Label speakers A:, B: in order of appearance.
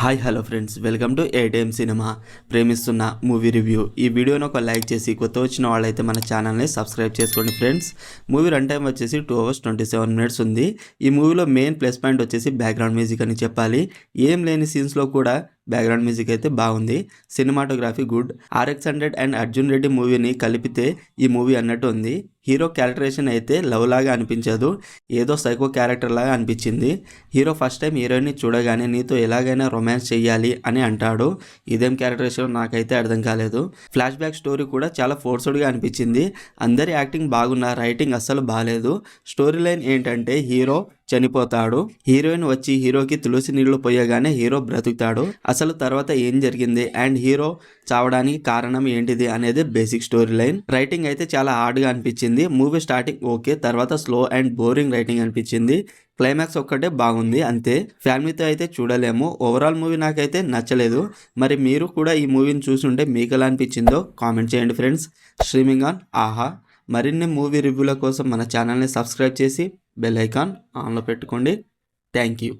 A: Hi hello friends, welcome to ATM cinema. ప్రేమిస్తున్న movie review. ఈ వీడియోని ఒక లైక్ చేసి కొత్త వచ్చిన వాళ్ళైతే మన ఛానల్ని సబ్స్క్రైబ్ చేసుకోండి ఫ్రెండ్స్. మూవీ రన్ టైం వచ్చేసి 2 hours 27 minutes ఉంది. ఈ మూవీలో మెయిన్ ప్లస్ పాయింట్ వచ్చేసి బ్యాక్గ్రౌండ్ మ్యూజిక్ అని చెప్పాలి. ఏం లేని సీన్స్లో కూడా బ్యాక్గ్రౌండ్ మ్యూజిక్ అయితే బాగుంది. Cinematography good. RX100 and Arjun Reddy మూవీని కలిపితే ఈ మూవీ అన్నట్టు ఉంది. హీరో క్యారెక్టరేషన్ అయితే లవ్ లాగా అనిపించదు, ఏదో సైకో క్యారెక్టర్ లాగా అనిపించింది. హీరో ఫస్ట్ టైం హీరోయిన్ని చూడగానే నీతో ఎలాగైనా రొమాన్స్ చెయ్యాలి అని అంటాడు. ఇదేం క్యారెక్టరేషన్ నాకైతే అర్థం కాలేదు. ఫ్లాష్ బ్యాక్ స్టోరీ కూడా చాలా ఫోర్స్డ్గా అనిపించింది. అందరి యాక్టింగ్ బాగున్నా రైటింగ్ అస్సలు బాగాలేదు. స్టోరీ లైన్ ఏంటంటే హీరో చనిపోతాడు, హీరోయిన్ వచ్చి హీరోకి తులసి నీళ్లు పోయగానే హీరో బ్రతుకుతాడు. అసలు తర్వాత ఏం జరిగింది అండ్ హీరో చావడానికి కారణం ఏంటిది అనేది బేసిక్ స్టోరీ లైన్. రైటింగ్ అయితే చాలా హార్డ్గా అనిపించింది. మూవీ స్టార్టింగ్ ఓకే, తర్వాత స్లో అండ్ బోరింగ్ రైటింగ్ అనిపించింది. క్లైమాక్స్ ఒక్కటే బాగుంది అంతే. ఫ్యామిలీతో అయితే చూడలేము. ఓవరాల్ మూవీ నాకైతే నచ్చలేదు. మరి మీరు కూడా ఈ మూవీని చూసుంటే మీకు ఎలా అనిపించిందో కామెంట్ చేయండి ఫ్రెండ్స్. స్ట్రీమింగ్ ఆన్ ఆహా. మరిన్ని మూవీ రివ్యూల కోసం మన ఛానల్ని సబ్స్క్రైబ్ చేసి బెల్ ఐకాన్ ఆన్లో పెట్టుకోండి. Thank you.